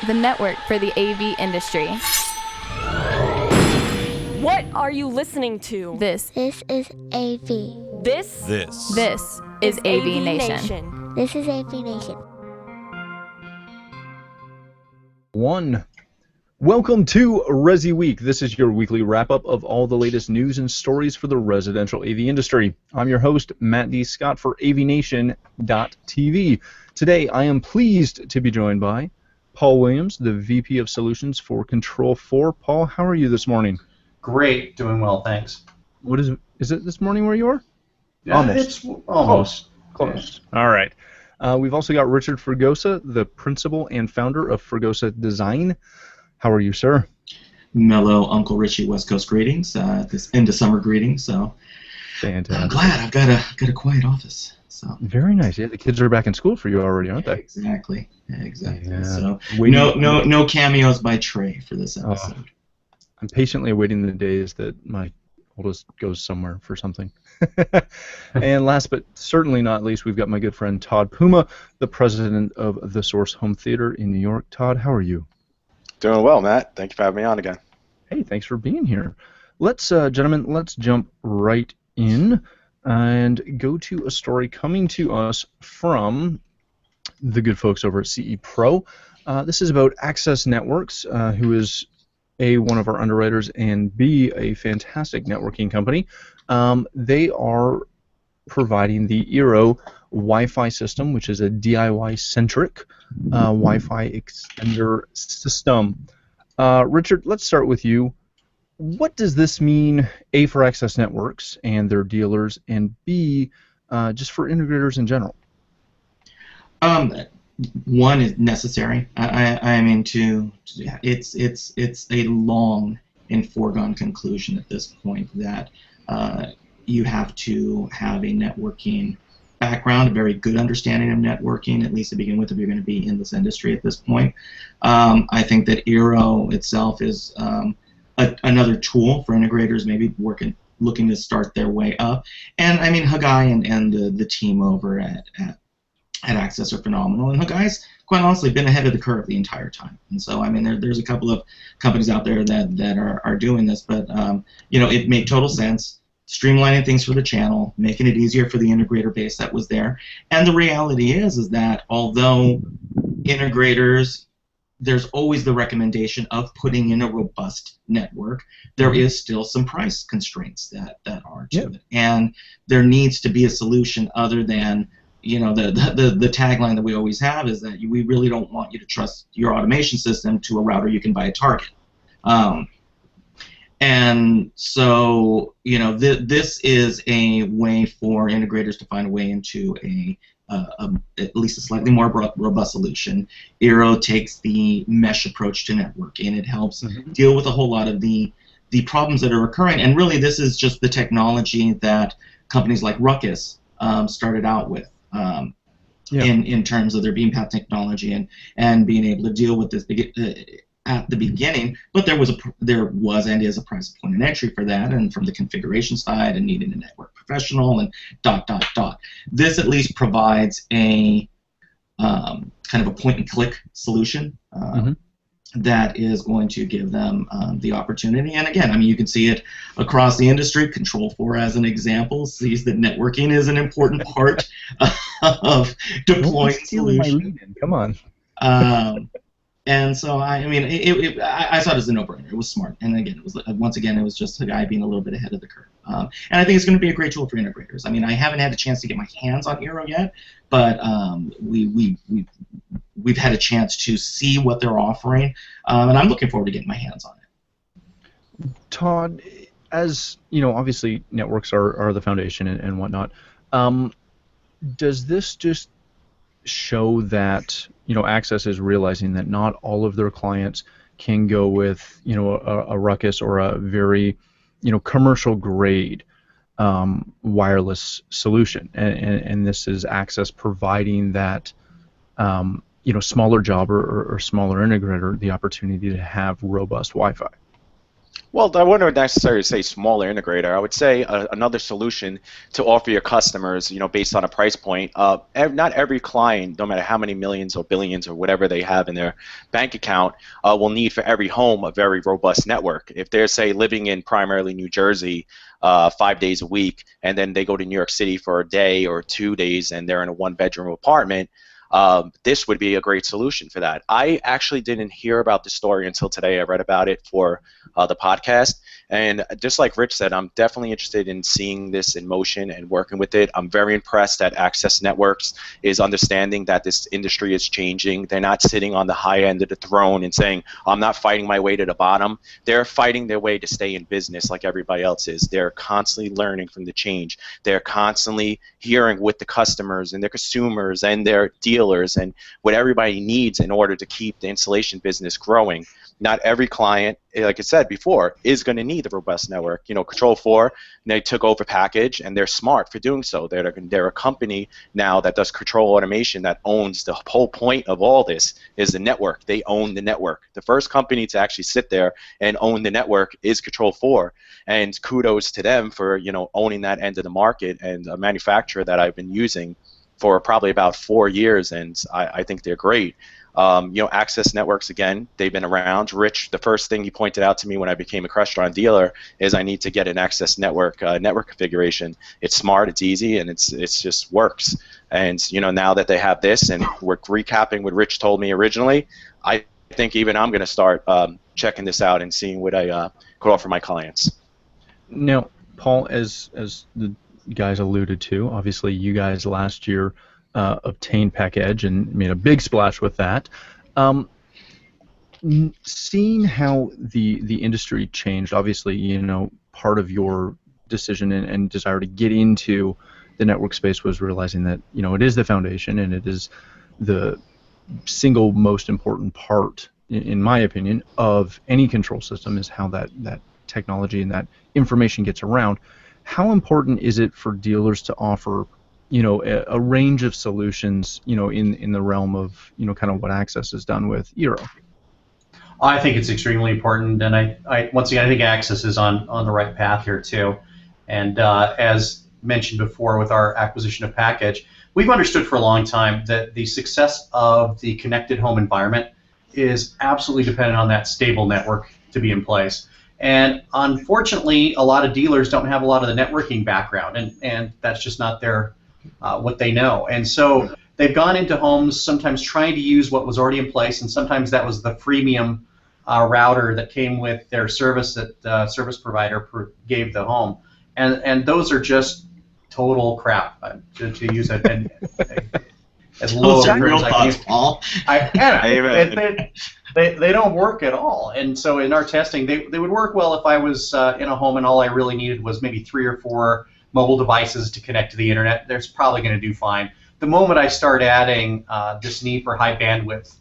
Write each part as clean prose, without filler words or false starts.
the network for the AV industry. What are you listening to? This This is AV. This is AVNation. This is AVNation. Welcome to ResiWeek. This is your weekly wrap-up of all the latest news and stories for the residential AV industry. I'm your host, Matt D. Scott for AVNation.tv. Today, I am pleased to be joined by Paul Williams, the VP of Solutions for Control 4. Paul, how are you this morning? Great, doing well, thanks. Is it this morning where you are? Yeah, Almost. it's almost. Close. All right. We've also got Richard Fregosa, the principal and founder of Fregosa Design. How are you, sir? Mellow Uncle Richie West Coast greetings, this into summer greetings. So Fantastic. I'm glad I've got a quiet office. So very nice. Yeah, the kids are back in school for you already, aren't they? Exactly. Yeah. So no cameos by Trey for this episode. I'm patiently awaiting the days that my oldest goes somewhere for something. And last but certainly not least, we've got my good friend Todd Puma, the president of the Source Home Theater in New York. Todd, how are you? Doing well, Matt. Thank you for having me on again. Hey, thanks for being here. Gentlemen, let's jump right in and go to a story coming to us from the good folks over at CE Pro. This is about Access Networks, who is A, one of our underwriters, and B, a fantastic networking company. They are providing the Eero Wi-Fi system, which is a DIY-centric Wi-Fi extender system. Richard, let's start with you. What does this mean, A, for Access Networks and their dealers, and B, just for integrators in general? One is necessary. I mean, it's a long and foregone conclusion at this point that you have to have a networking background, a very good understanding of networking, at least to begin with, if you're going to be in this industry at this point. I think that Eero itself is another tool for integrators, maybe looking to start their way up. And I mean, Hagai and the team over at Access are phenomenal, and Hagai's quite honestly been ahead of the curve the entire time. And so I mean, there's a couple of companies out there that are doing this, but it made total sense. Streamlining things for the channel, making it easier for the integrator base that was there. And the reality is that although integrators, there's always the recommendation of putting in a robust network, there is still some price constraints that are to it. And there needs to be a solution other than, the tagline that we always have is that we really don't want you to trust your automation system to a router you can buy at Target. And so, this is a way for integrators to find a way into at least a slightly more robust solution. Eero takes the mesh approach to networking. It helps deal with a whole lot of the problems that are occurring. And really, this is just the technology that companies like Ruckus started out with in terms of their beam path technology and being able to deal with this at the beginning, but there was and is a price point of entry for that, and from the configuration side and needing a network professional and ... This at least provides a kind of a point-and-click solution that is going to give them the opportunity. And again, I mean, you can see it across the industry. Control 4, as an example, sees that networking is an important part of deploying solutions. Come on. And so I thought it was a no-brainer. It was smart, and again, it was just a guy being a little bit ahead of the curve. And I think it's going to be a great tool for integrators. I mean, I haven't had a chance to get my hands on Eero yet, but we've had a chance to see what they're offering, and I'm looking forward to getting my hands on it. Todd, as obviously networks are the foundation and whatnot. Does this just show that Access is realizing that not all of their clients can go with a Ruckus or a very commercial grade wireless solution, and this is Access providing that smaller job or smaller integrator the opportunity to have robust Wi-Fi? Well, I wouldn't necessarily say smaller integrator. I would say another solution to offer your customers, based on a price point. Not every client, no matter how many millions or billions or whatever they have in their bank account, will need for every home a very robust network. If they're, say, living in primarily New Jersey 5 days a week, and then they go to New York City for a day or 2 days, and they're in a one-bedroom apartment, this would be a great solution for that. I actually didn't hear about the story until today. I read about it for the podcast. And just like Rich said, I'm definitely interested in seeing this in motion and working with it. I'm very impressed that Access Networks is understanding that this industry is changing. They're not sitting on the high end of the throne and saying, I'm not fighting my way to the bottom. They're fighting their way to stay in business like everybody else is. They're constantly learning from the change. They're constantly hearing what the customers and their consumers and their dealers and what everybody needs in order to keep the installation business growing. Not every client, like I said before, is going to need a robust network. Control 4, they took over package, and they're smart for doing so. They're a company now that does control automation that owns the whole point of all this is the network. They own the network. The first company to actually sit there and own the network is Control 4, and kudos to them for owning that end of the market, and a manufacturer that I've been using for probably about 4 years, and I think they're great. Access Networks, again, they've been around. Rich, the first thing he pointed out to me when I became a Crestron dealer is I need to get an Access Network network configuration. It's smart, it's easy, and it's just works. And now that they have this, and we're recapping what Rich told me originally, I think even I'm going to start checking this out and seeing what I could offer my clients. Now, Paul, as the guys alluded to, obviously you guys last year obtained PackEdge and made a big splash with that. Seeing how the industry changed, obviously, part of your decision and desire to get into the network space was realizing that, it is the foundation and it is the single most important part, in my opinion, of any control system is how that technology and that information gets around. How important is it for dealers to offer a range of solutions, in the realm of, kind of what Access has done with Eero? I think it's extremely important, and I once again, I think Access is on the right path here too. And as mentioned before with our acquisition of PackEdge, we've understood for a long time that the success of the connected home environment is absolutely dependent on that stable network to be in place. And unfortunately, a lot of dealers don't have a lot of the networking background, and that's just not their what they know. And so they've gone into homes sometimes trying to use what was already in place, and sometimes that was the freemium router that came with their service that service provider gave the home. And those are just total crap, to use it as low Those of are real terms I can thoughts, use. Paul. They don't work at all. And so in our testing, they would work well if I was in a home and all I really needed was maybe 3 or 4 mobile devices to connect to the internet. That's probably going to do fine. The moment I start adding this need for high bandwidth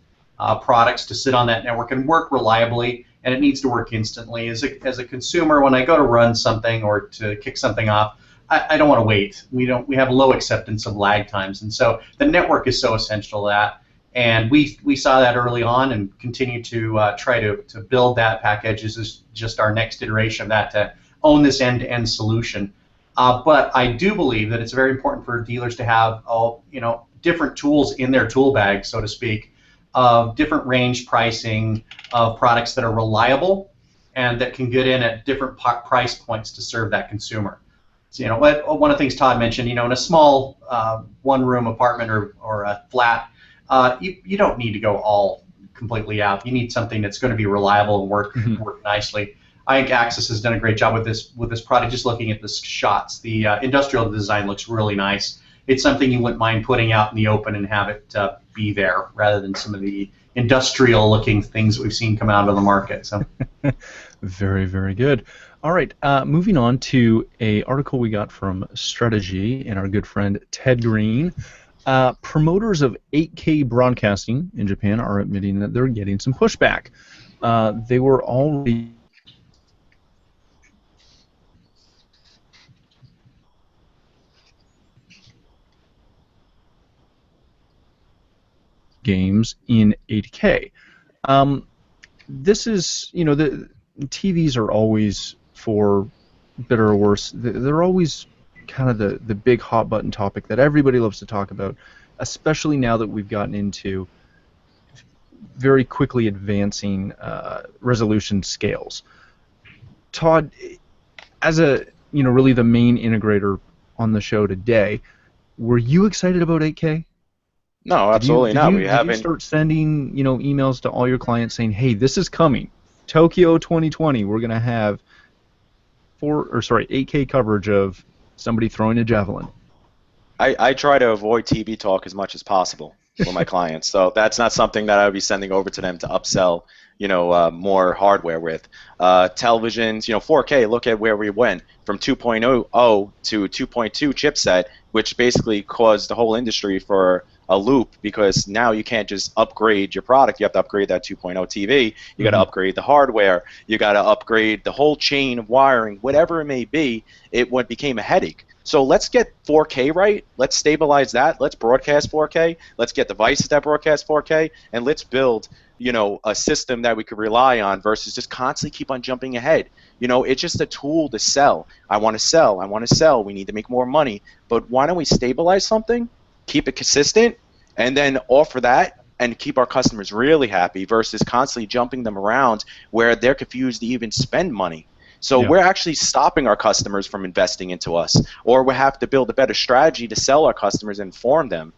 products to sit on that network and work reliably, and it needs to work instantly. As a consumer, when I go to run something or to kick something off, I don't want to wait. We have low acceptance of lag times, and so the network is so essential to that. And we saw that early on and continue to try to build that. PackEdge is just our next iteration of that, to own this end-to-end solution. But I do believe that it's very important for dealers to have different tools in their tool bag, so to speak, of different range pricing of products that are reliable and that can get in at different price points to serve that consumer. So, one of the things Todd mentioned, in a small one-room apartment or a flat, you don't need to go all completely out. You need something that's going to be reliable and work nicely. I think Access has done a great job with this product. Just looking at the shots, the industrial design looks really nice. It's something you wouldn't mind putting out in the open and have it be there, rather than some of the industrial-looking things that we've seen come out of the market. So, very, very good. All right, moving on to an article we got from Strategy and our good friend Ted Green. Promoters of 8K broadcasting in Japan are admitting that they're getting some pushback. They were already games in 8K. This is, TVs are always, for better or worse, they're always kind of the big hot button topic that everybody loves to talk about, especially now that we've gotten into very quickly advancing resolution scales. Todd, as really the main integrator on the show today, were you excited about 8K? No, absolutely not. Did you start sending emails to all your clients saying, "Hey, this is coming, Tokyo 2020. We're gonna have 8K coverage of somebody throwing a javelin"? I try to avoid TV talk as much as possible for my clients, so that's not something that I would be sending over to them to upsell, more hardware with. Televisions, 4K. Look at where we went from 2.0 to 2.2 chipset, which basically caused the whole industry for a loop, because now you can't just upgrade your product. You have to upgrade that 2.0 TV. You got to upgrade the hardware. You got to upgrade the whole chain of wiring, whatever it may be. It became a headache. So let's get 4K right. Let's stabilize that. Let's broadcast 4K. Let's get devices that broadcast 4K, and let's build, a system that we could rely on versus just constantly keep on jumping ahead. It's just a tool to sell. I want to sell. I want to sell. We need to make more money. But why don't we stabilize something, keep it consistent, and then offer that and keep our customers really happy versus constantly jumping them around where they're confused to even spend money. So we're actually stopping our customers from investing into us, or we have to build a better strategy to sell our customers and inform them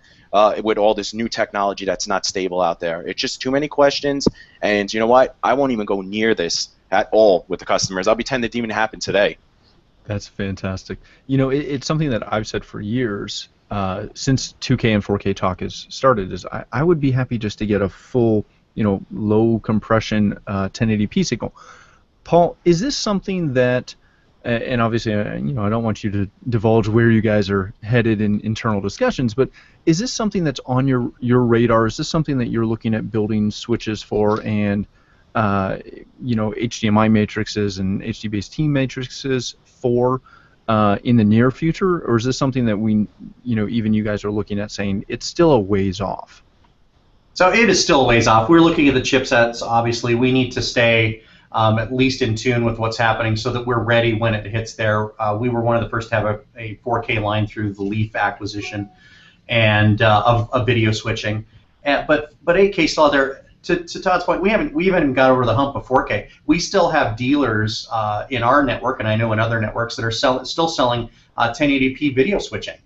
with all this new technology that's not stable out there. It's just too many questions, and you know what? I won't even go near this at all with the customers. I'll pretend it didn't even happen today. That's fantastic. It's something that I've said for years, since 2K and 4K talk has started, is I would be happy just to get a full, low compression 1080p signal. Paul, is this something that, and obviously, I don't want you to divulge where you guys are headed in internal discussions, but is this something that's on your radar? Is this something that you're looking at building switches for, and HDMI matrices and HD-based matrices for in the near future, or is this something that we, even you guys are looking at saying it's still a ways off? So it is still a ways off. We're looking at the chipsets. Obviously, we need to stay at least in tune with what's happening so that we're ready when it hits there. We were one of the first to have a 4K line through the Leaf acquisition and of video switching. But 8K still out there. To Todd's point, we haven't even got over the hump of 4K. We still have dealers in our network, and I know in other networks, that are still selling 1080p video switching.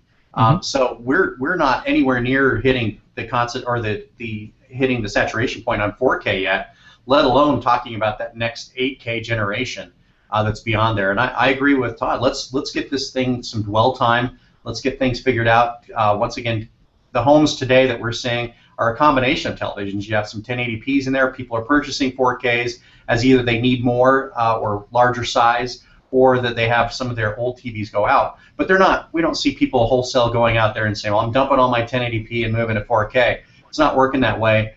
So we're not anywhere near hitting the constant or the hitting the saturation point on 4K yet, let alone talking about that next 8K generation that's beyond there. And I agree with Todd. Let's get this thing some dwell time. Let's get things figured out. Once again, the homes today that we're seeing are a combination of televisions. You have some 1080p's in there. People are purchasing 4Ks as either they need more or larger size, or that they have some of their old TVs go out. But they're not. We don't see people wholesale going out there and saying, "Well, I'm dumping all my 1080p and moving to 4K." It's not working that way.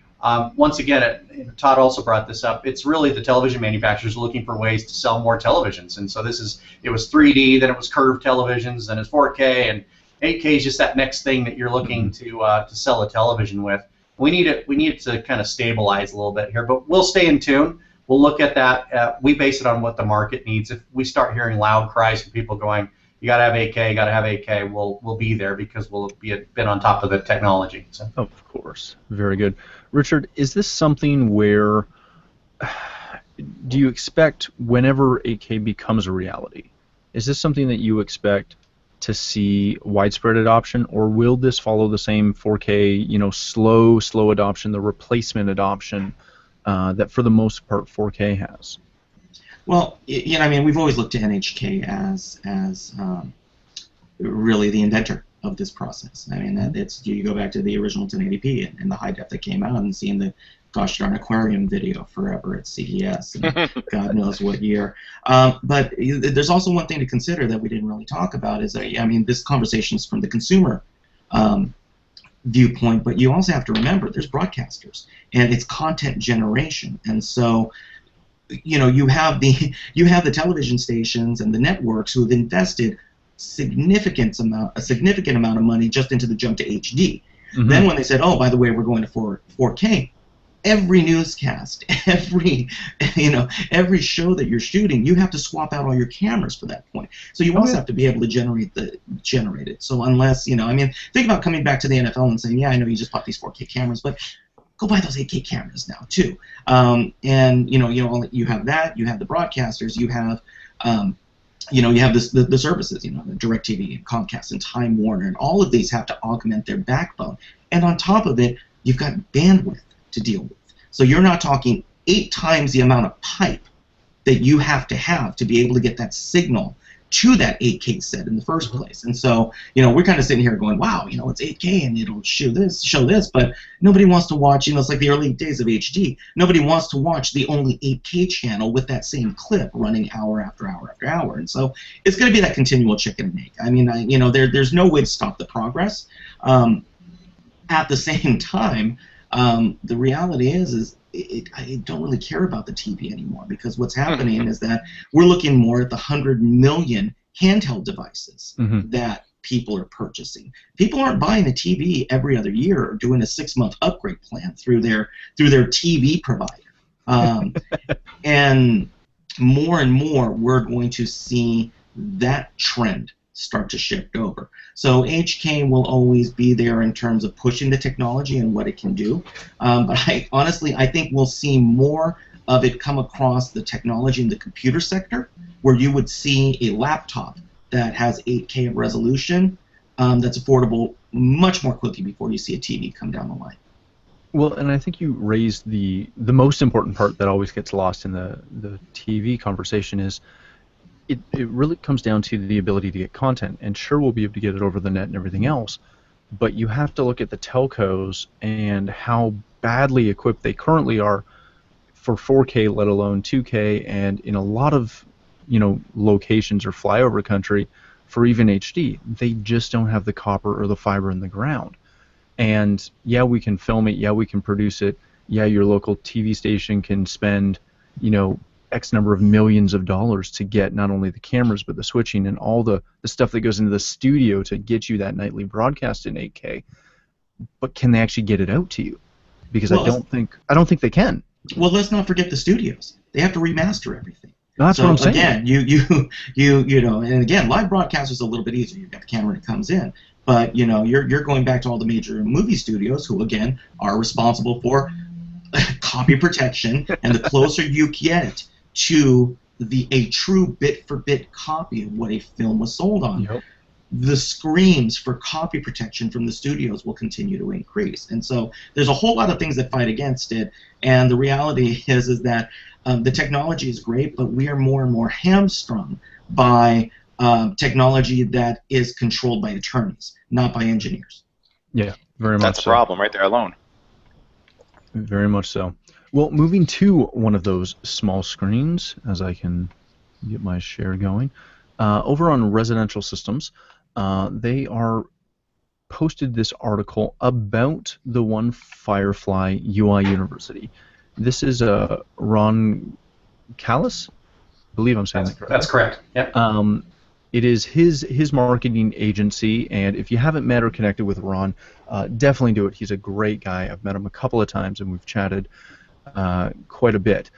Once again, Todd also brought this up. It's really the television manufacturers looking for ways to sell more televisions. And so it was 3D, then it was curved televisions, then it's 4K, and 8K is just that next thing that you're looking to sell a television with. We need it to kind of stabilize a little bit here, but we'll stay in tune. We'll look at that. We base it on what the market needs. If we start hearing loud cries from people going, "You got to have 8K, you got to have 8K," we'll be there because we'll been on top of the technology. So. Of course, very good. Richard, is this something where do you expect whenever 8K becomes a reality? Is this something that you expect to see widespread adoption, or will this follow the same 4K, slow adoption, the replacement adoption that for the most part 4K has? Well, we've always looked to NHK as really the inventor of this process. You go back to the original 1080p and the high def that came out, and seeing the gosh darn aquarium video forever at CES, and God knows what year. But there's also one thing to consider that we didn't really talk about is that, this conversation is from the consumer viewpoint, but you also have to remember there's broadcasters, and it's content generation, and so you have the television stations and the networks who have invested a significant amount of money just into the jump to HD. Then when they said, "Oh, by the way, we're going to 4K," every newscast, every show that you're shooting, you have to swap out all your cameras for that point. So you also have to be able to generate it. So unless, think about coming back to the NFL and saying, yeah, I know you just bought these 4K cameras, but go buy those 8K cameras now too. You have that, you have the broadcasters, you have you have the services, the DirecTV and Comcast and Time Warner, and all of these have to augment their backbone. And on top of it, you've got bandwidth to deal with. So you're not talking 8 times the amount of pipe that you have to be able to get that signal to that 8K set in the first place. And so, we're kind of sitting here going, wow, it's 8K and it'll show this, but nobody wants to watch, it's like the early days of HD. Nobody wants to watch the only 8K channel with that same clip running hour after hour after hour. And so it's going to be that continual chicken and egg. There's no way to stop the progress. At the same time, the reality is I don't really care about the TV anymore, because what's happening is that we're looking more at the 100 million handheld devices that people are purchasing. People aren't buying a TV every other year or doing a 6-month upgrade plan through their TV provider. And more, we're going to see that trend start to shift over. So HK will always be there in terms of pushing the technology and what it can do. But I think we'll see more of it come across the technology in the computer sector, where you would see a laptop that has 8K of resolution that's affordable much more quickly before you see a TV come down the line. Well, and I think you raised the most important part that always gets lost in the TV conversation is it really comes down to the ability to get content. And sure, we'll be able to get it over the net and everything else, but you have to look at the telcos and how badly equipped they currently are for 4K, let alone 2K, and in a lot of locations or flyover country for even HD, they just don't have the copper or the fiber in the ground. And yeah, we can film it, yeah, we can produce it, yeah, your local TV station can spend X number of millions of dollars to get not only the cameras but the switching and all the stuff that goes into the studio to get you that nightly broadcast in 8K. But can they actually get it out to you? Because I don't think they can. Well, let's not forget the studios. They have to remaster everything. That's what I'm saying. Again, and again, live broadcast is a little bit easier. You've got the camera that comes in, but you're going back to all the major movie studios who again are responsible for copy protection, and the closer you get to a true bit-for-bit copy of what a film was sold on, the screams for copy protection from the studios will continue to increase. And so there's a whole lot of things that fight against it, and the reality is that the technology is great, but we are more and more hamstrung by technology that is controlled by attorneys, not by engineers. Yeah, very much. That's a problem right there alone. Very much so. Well, moving to one of those small screens, as I can get my share going, over on Residential Systems, they are posted this article about the one Firefly UI University. This is Ron Callis, I believe I'm saying that correctly. That's correct. Yep. It is his marketing agency, and if you haven't met or connected with Ron, definitely do it. He's a great guy. I've met him a couple of times, and we've chatted quite a bit.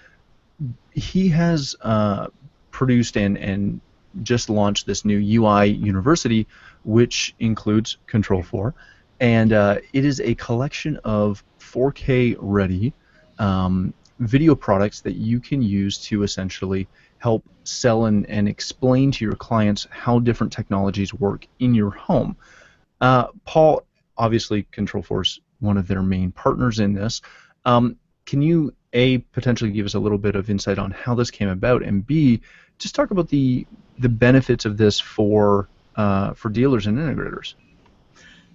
He has produced and just launched this new UI University, which includes Control4, and it is a collection of 4K ready video products that you can use to essentially help sell and explain to your clients how different technologies work in your home. Paul, obviously Control4 is one of their main partners in this. Can you, A, potentially give us a little bit of insight on how this came about, and B, just talk about the benefits of this for dealers and integrators?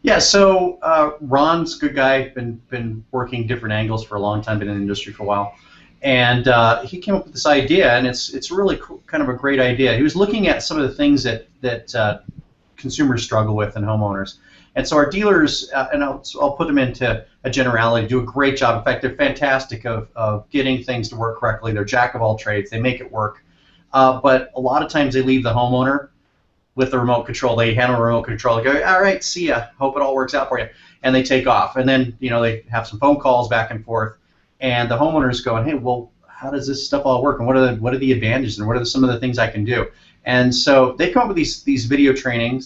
Yeah, so Ron's a good guy, been working different angles for a long time, been in the industry for a while, and he came up with this idea, and it's really cool, kind of a great idea. He was looking at some of the things that consumers struggle with and homeowners. And so our dealers, and I'll put them into a generality, do a great job. In fact, they're fantastic of getting things to work correctly. They're jack of all trades. They make it work. But a lot of times they leave the homeowner with the remote control. They handle the remote control. They go, all right, see ya. Hope it all works out for you. And they take off. And then they have some phone calls back and forth. and the homeowner's going, hey, well, how does this stuff all work, and what are the advantages, and what are some of the things I can do? And so they come up with these video training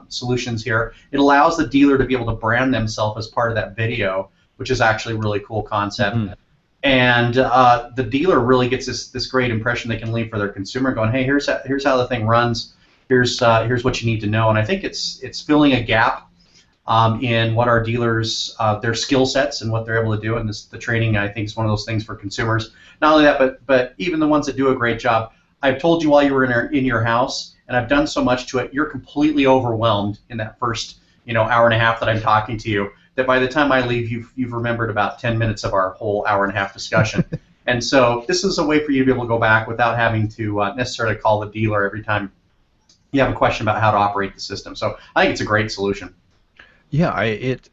solutions here. It allows the dealer to be able to brand themselves as part of that video, which is actually a really cool concept. Mm-hmm. And the dealer really gets this great impression they can leave for their consumer, going, hey, here's how the thing runs. Here's what you need to know. And I think it's filling a gap in what our dealers, their skill sets and what they're able to do. And the training, I think, is one of those things for consumers. Not only that, but even the ones that do a great job. I've told you while you were in your house, and I've done so much to it, you're completely overwhelmed in that first hour and a half that I'm talking to you, that by the time I leave, you've remembered about 10 minutes of our whole hour and a half discussion. And so this is a way for you to be able to go back without having to necessarily call the dealer every time you have a question about how to operate the system. So I think it's a great solution. Yeah, it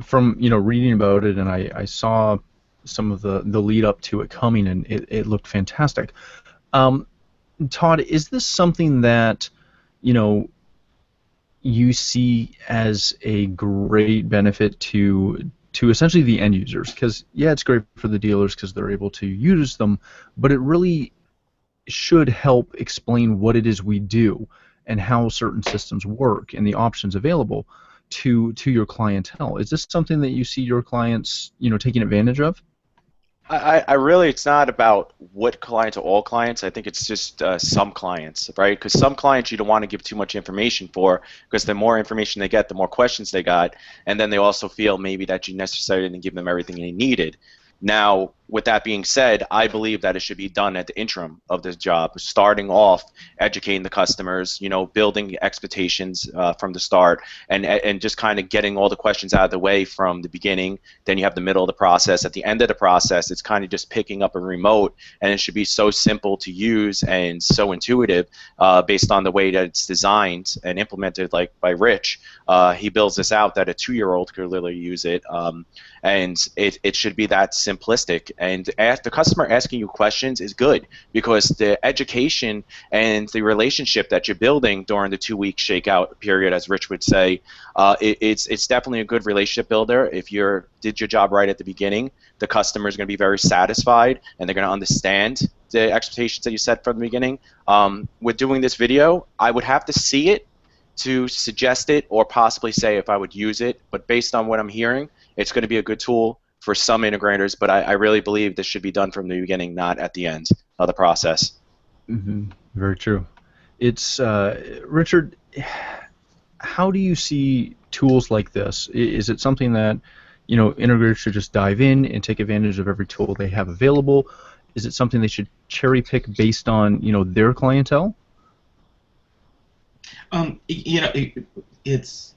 from reading about it, and I saw some of the lead up to it coming, and it looked fantastic. Todd, is this something that you see as a great benefit to essentially the end users? Because yeah, it's great for the dealers because they're able to use them, but it really should help explain what it is we do and how certain systems work and the options available to your clientele. Is this something that you see your clients taking advantage of? I really, it's not about what clients or all clients. I think it's just some clients, right? Because some clients you don't want to give too much information for, because the more information they get, the more questions they got, and then they also feel maybe that you necessarily didn't give them everything they needed. Now, with that being said, I believe that it should be done at the interim of this job, starting off educating the customers, building expectations from the start, and just kind of getting all the questions out of the way from the beginning. Then you have the middle of the process. At the end of the process, it's kind of just picking up a remote, and it should be so simple to use and so intuitive based on the way that it's designed and implemented, like by Rich. He builds this out that a 2-year-old could literally use it, and it should be that simplistic. And the customer asking you questions is good, because the education and the relationship that you're building during the 2-week shakeout period, as Rich would say, it's definitely a good relationship builder. If you did your job right at the beginning, the customer is going to be very satisfied, and they're going to understand the expectations that you set from the beginning. With doing this video, I would have to see it to suggest it or possibly say if I would use it, but based on what I'm hearing, it's going to be a good tool for some integrators, but I really believe this should be done from the beginning, not at the end of the process. Mm-hmm. Very true. It's Richard, how do you see tools like this? Is it something that integrators should just dive in and take advantage of every tool they have available? Is it something they should cherry pick based on their clientele? It's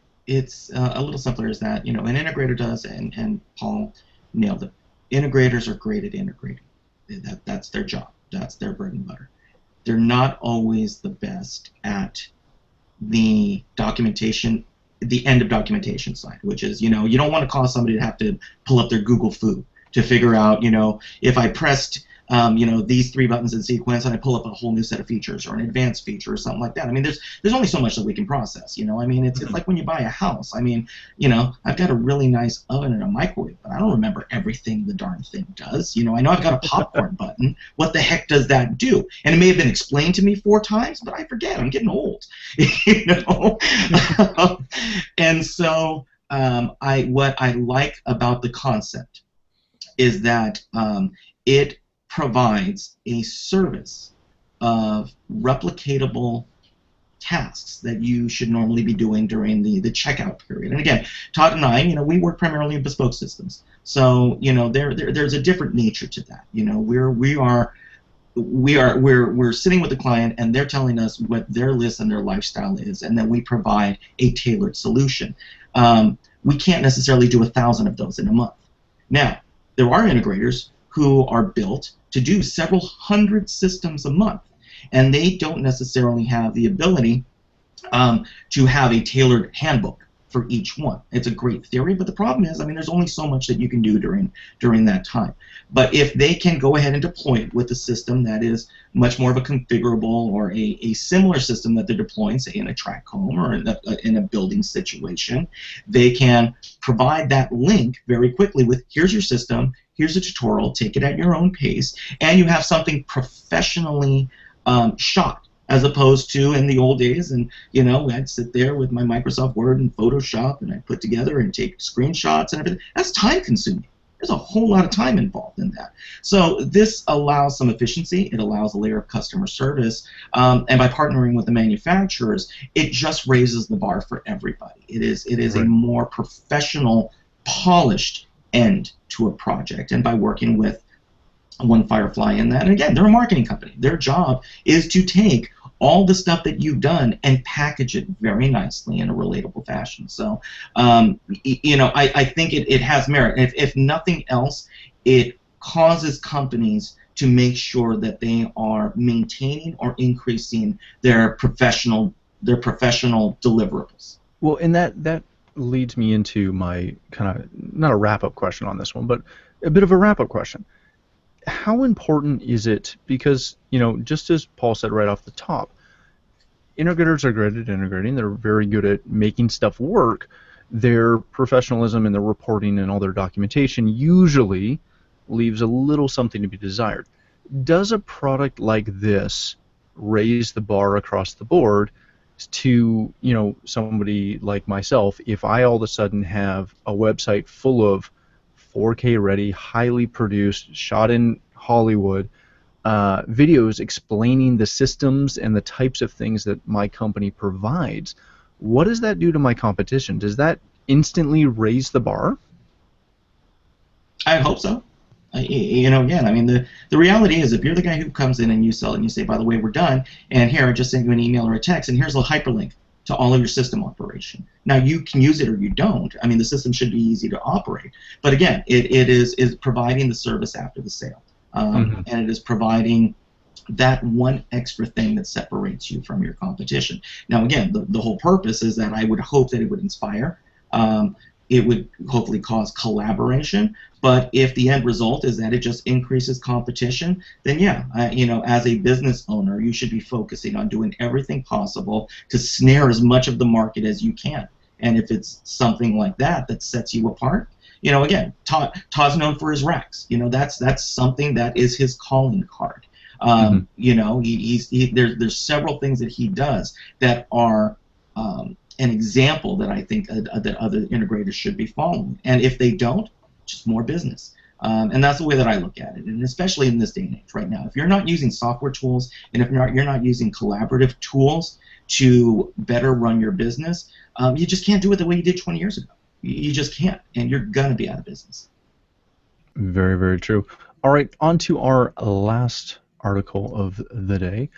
a little simpler as that. An integrator does, and Paul nailed it. Integrators are great at integrating. That's their job. That's their bread and butter. They're not always the best at the documentation, the end of documentation side, which is, you don't want to cause somebody to have to pull up their Google Foo to figure out, if I pressed these 3 buttons in sequence, and I pull up a whole new set of features or an advanced feature or something like that. I mean, there's only so much that we can process. I mean, it's like when you buy a house. I mean, I've got a really nice oven and a microwave, but I don't remember everything the darn thing does. I know I've got a popcorn button. What the heck does that do? And it may have been explained to me 4 times, but I forget. I'm getting old. And so what I like about the concept is that it provides a service of replicatable tasks that you should normally be doing during the checkout period. And again, Todd and I, we work primarily in bespoke systems, so there's a different nature to that. We're sitting with the client, and they're telling us what their list and their lifestyle is, and then we provide a tailored solution. We can't necessarily do 1,000 of those in a month. Now, there are integrators who are built to do several hundred systems a month, and they don't necessarily have the ability to have a tailored handbook for each one. It's a great theory, but the problem is, I mean, there's only so much that you can do during that time. But if they can go ahead and deploy it with a system that is much more of a configurable, or a similar system that they're deploying, say in a track home or in a building situation, they can provide that link very quickly with, here's your system, here's a tutorial, take it at your own pace, and you have something professionally shot, as opposed to in the old days, and I'd sit there with my Microsoft Word and Photoshop, and I'd put together and take screenshots and everything. That's time consuming. There's a whole lot of time involved in that. So this allows some efficiency. It allows a layer of customer service. And by partnering with the manufacturers, it just raises the bar for everybody. It is a more professional, polished end to a project. And by working with One Firefly in that, and again, they're a marketing company. Their job is to take all the stuff that you've done and package it very nicely in a relatable fashion. So, I think it has merit. If nothing else, it causes companies to make sure that they are maintaining or increasing their professional deliverables. Well, and that leads me into my kind of, not a wrap-up question on this one, but a bit of a wrap-up question. How important is it, because, just as Paul said right off the top, integrators are great at integrating. They're very good at making stuff work. Their professionalism and their reporting and all their documentation usually leaves a little something to be desired. Does a product like this raise the bar across the board to, somebody like myself, if I all of a sudden have a website full of 4K ready, highly produced, shot in Hollywood, videos explaining the systems and the types of things that my company provides, what does that do to my competition? Does that instantly raise the bar? I hope so. Again, I mean, the reality is, if you're the guy who comes in and you sell it and you say, by the way, we're done, and here, I just sent you an email or a text, and here's a hyperlink to all of your system operation. Now, you can use it or you don't. I mean, the system should be easy to operate. But again, it is providing the service after the sale. And it is providing that one extra thing that separates you from your competition. Now, again, the whole purpose is that I would hope that it would inspire. It would hopefully cause collaboration. But if the end result is that it just increases competition, then yeah, as a business owner, you should be focusing on doing everything possible to snare as much of the market as you can. And if it's something like that sets you apart, again, Todd's known for his racks. That's something that is his calling card. There's several things that he does that are an example that I think that other integrators should be following. And if they don't, just more business. And that's the way that I look at it. And especially in this day and age right now, if you're not using software tools and if you're not using collaborative tools to better run your business, you just can't do it the way you did 20 years ago. You just can't, and you're going to be out of business. Very, very true. All right, on to our last article of the day.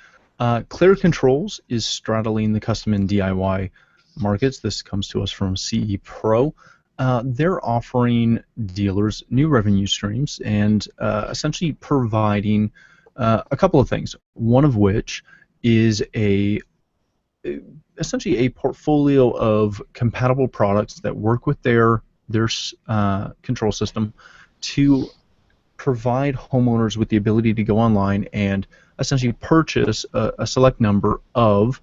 Clear Controls is straddling the custom and DIY markets. This comes to us from CE Pro. They're offering dealers new revenue streams and essentially providing a couple of things, one of which is essentially a portfolio of compatible products that work with their control system to provide homeowners with the ability to go online and essentially purchase a select number of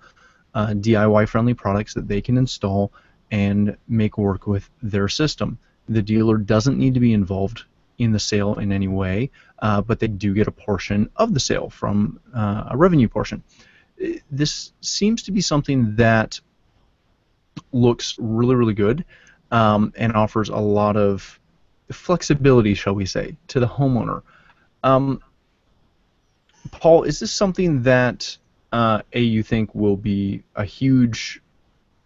DIY-friendly products that they can install and make work with their system. The dealer doesn't need to be involved in the sale in any way, but they do get a portion of the sale from a revenue portion. This seems to be something that looks really, really good and offers a lot of flexibility, shall we say, to the homeowner. Paul, is this something that you think will be a huge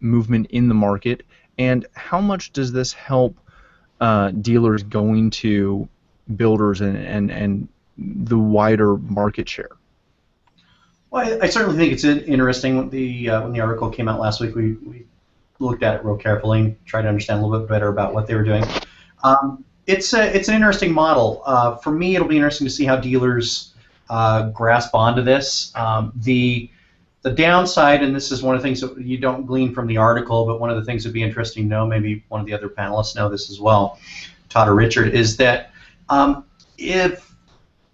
movement in the market, and how much does this help dealers going to builders and the wider market share? Well, I certainly think it's interesting. When the article came out last week, we looked at it real carefully and tried to understand a little bit better about what they were doing. It's an interesting model. For me, it'll be interesting to see how dealers grasp onto this. The downside, and this is one of the things that you don't glean from the article, but one of the things that would be interesting to know, maybe one of the other panelists know this as well, Todd or Richard, is that if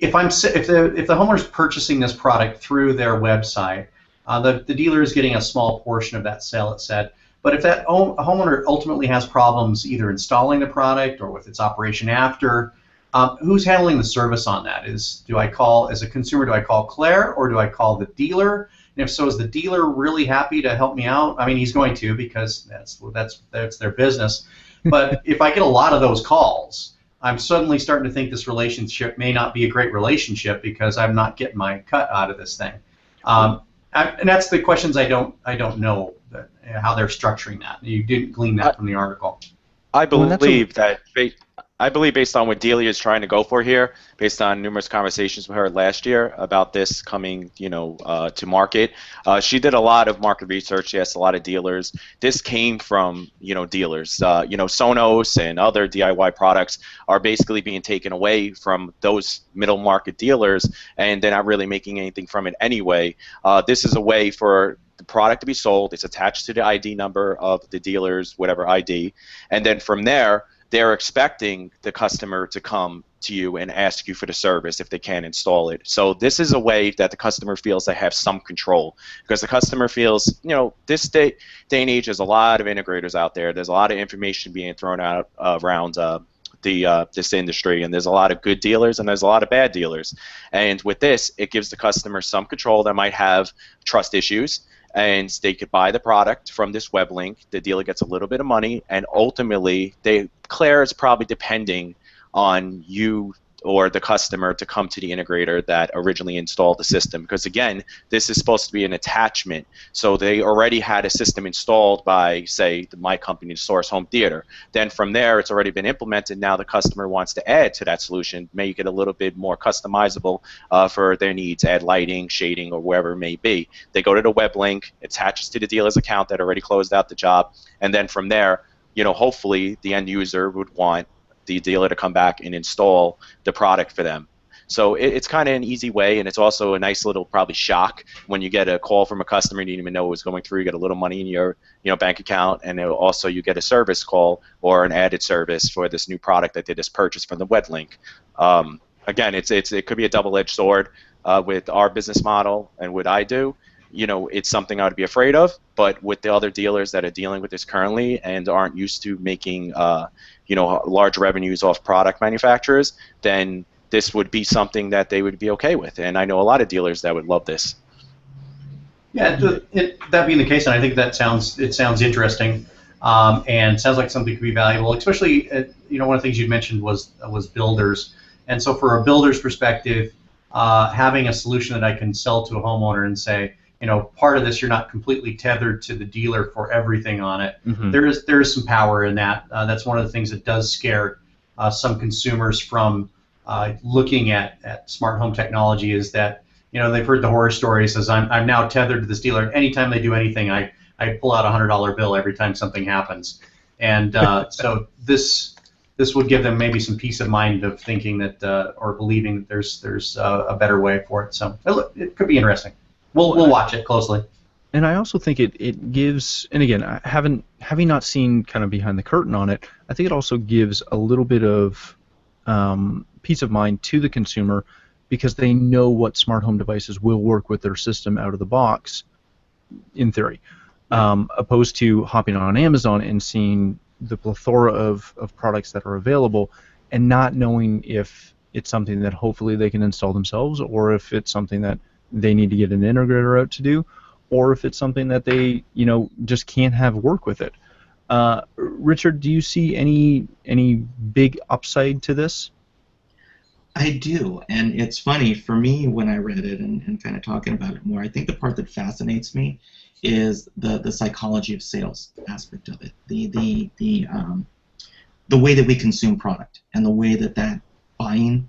the homeowner's purchasing this product through their website, the dealer is getting a small portion of that sale, it said. But if that homeowner ultimately has problems either installing the product or with its operation after, Who's handling the service on that? Do I call, as a consumer, do I call Claire or do I call the dealer? And if so, is the dealer really happy to help me out? I mean, he's going to, because that's their business. But if I get a lot of those calls, I'm suddenly starting to think this relationship may not be a great relationship because I'm not getting my cut out of this thing. And that's the questions I don't know how they're structuring that. You didn't glean that from the article. I believe I believe based on what Delia is trying to go for here, based on numerous conversations with her last year about this coming, to market, she did a lot of market research. She asked a lot of dealers. This came from, dealers. Sonos and other DIY products are basically being taken away from those middle market dealers, and they're not really making anything from it anyway. This is a way for the product to be sold. It's attached to the ID number of the dealer's whatever ID, and then from there, they're expecting the customer to come to you and ask you for the service if they can install it. So this is a way that the customer feels they have some control, because the customer feels, this day and age, there's a lot of integrators out there. There's a lot of information being thrown out around this industry, and there's a lot of good dealers and there's a lot of bad dealers. And with this, it gives the customer some control that might have trust issues, and they could buy the product from this web link. The dealer gets a little bit of money, and ultimately, Claire is probably depending on you or the customer to come to the integrator that originally installed the system, because again, this is supposed to be an attachment. So they already had a system installed by, say, my company, Source Home Theater. Then from there, it's already been implemented. Now the customer wants to add to that solution, make it a little bit more customizable for their needs, add lighting, shading, or wherever it may be. They go to the web link, attaches to the dealer's account that already closed out the job, and then from there, hopefully the end user would want the dealer to come back and install the product for them. So it's kind of an easy way, and it's also a nice little probably shock when you get a call from a customer and you didn't even know it was going through. You get a little money in your bank account, and also you get a service call or an added service for this new product that they just purchased from the web link. Again, it could be a double-edged sword with our business model and what I do. It's something I would be afraid of, but with the other dealers that are dealing with this currently and aren't used to making large revenues off product manufacturers, then this would be something that they would be okay with. And I know a lot of dealers that would love this. Yeah, that being the case, and I think it sounds interesting, and sounds like something could be valuable. Especially, one of the things you mentioned was builders, and so for a builder's perspective, having a solution that I can sell to a homeowner and say, part of this you're not completely tethered to the dealer for everything on it. Mm-hmm. There is some power in that. That's one of the things that does scare some consumers from looking at smart home technology, is that they've heard the horror stories. Says I'm now tethered to this dealer. Anytime they do anything, I pull out a $100 bill every time something happens, and so this would give them maybe some peace of mind of thinking that or believing that there's a better way for it. So it could be interesting. We'll watch it closely. And I also think it gives, and again, having not seen kind of behind the curtain on it, I think it also gives a little bit of peace of mind to the consumer, because they know what smart home devices will work with their system out of the box, in theory, opposed to hopping on Amazon and seeing the plethora of products that are available and not knowing if it's something that hopefully they can install themselves, or if it's something that they need to get an integrator out to do, or if it's something that they just can't have work with it. Richard, do you see any big upside to this? I do, and it's funny for me when I read it and kind of talking about it more. I think the part that fascinates me is the psychology of sales aspect of it, the way that we consume product and the way that buying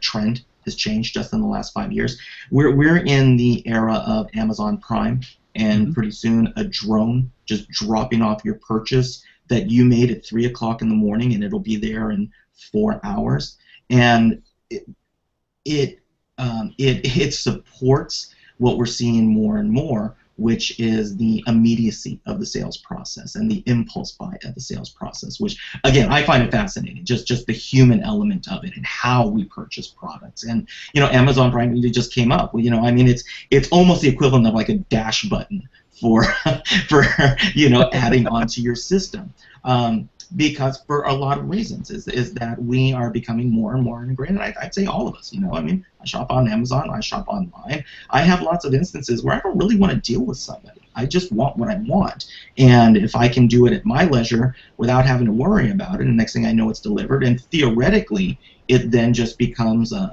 trend has changed just in the last 5 years. We're in the era of Amazon Prime, and pretty soon a drone just dropping off your purchase that you made at 3 o'clock in the morning, and it'll be there in 4 hours. And it supports what we're seeing more and more, which is the immediacy of the sales process and the impulse buy of the sales process, which, again, I find it fascinating, just the human element of it and how we purchase products. And, Amazon Prime just came up. It's almost the equivalent of like a dash button for for adding onto your system. Because for a lot of reasons is that we are becoming more and more integrated. I'd say all of us. I mean, I shop on Amazon, I shop online. I have lots of instances where I don't really want to deal with somebody. I just want what I want, and if I can do it at my leisure without having to worry about it, and the next thing I know, it's delivered, and theoretically, it then just becomes a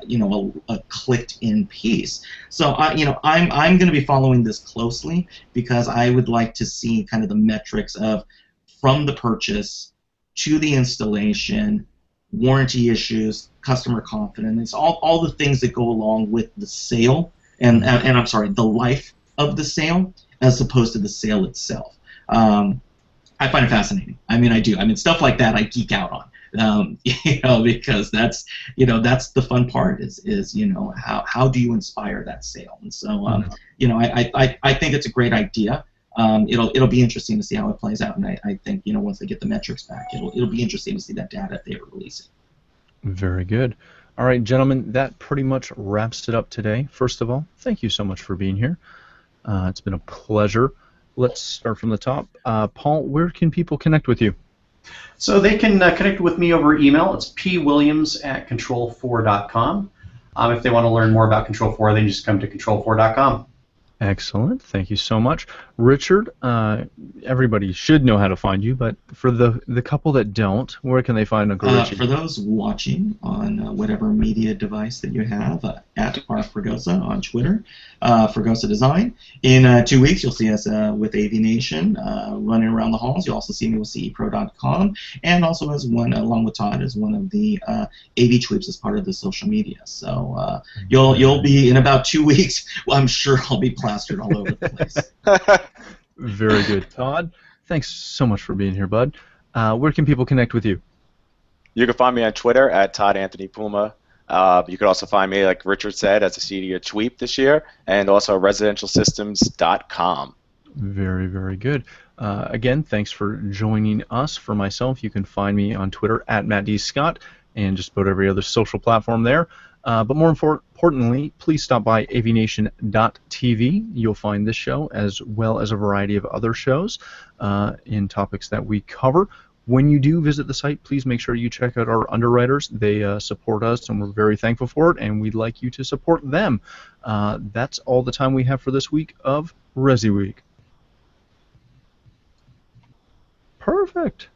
clicked-in piece. So I'm going to be following this closely because I would like to see kind of the metrics of from the purchase to the installation, warranty issues, customer confidence, all the things that go along with the sale, and I'm sorry, the life of the sale, as opposed to the sale itself. I find it fascinating. I mean, I do. I mean, stuff like that I geek out on, because that's the fun part is how do you inspire that sale? And so, I think it's a great idea. It'll be interesting to see how it plays out, and I think once they get the metrics back, it'll be interesting to see that data if they ever release it. Very good. All right, gentlemen, that pretty much wraps it up today. First of all, thank you so much for being here. It's been a pleasure. Let's start from the top. Paul, where can people connect with you? So they can connect with me over email. It's pwilliams@control4.com. If they want to learn more about Control4, they just come to control4.com. Excellent. Thank you so much. Richard, everybody should know how to find you, but for the couple that don't, where can they find Uncle Richie? For those watching on whatever media device that you have, at @rfregosa on Twitter, Fregosa Design. In 2 weeks, you'll see us with AVNation running around the halls. You'll also see me with CEPro.com, and also as along with Todd, as one of the AV tweets as part of the social media. So you'll be in about 2 weeks. Well, I'm sure I'll be plastered all over the place. Very good. Todd, thanks so much for being here, bud. Where can people connect with you? You can find me on Twitter at Todd Anthony Puma. You can also find me, like Richard said, as a CD of Tweep this year, and also residentialsystems.com. Very, very good. Again, thanks for joining us. For myself, you can find me on Twitter at Matt D. Scott and just about every other social platform there. But more importantly, please stop by avnation.tv. You'll find this show as well as a variety of other shows in topics that we cover. When you do visit the site, please make sure you check out our underwriters. They support us, and we're very thankful for it, and we'd like you to support them. That's all the time we have for this week of ResiWeek. Perfect.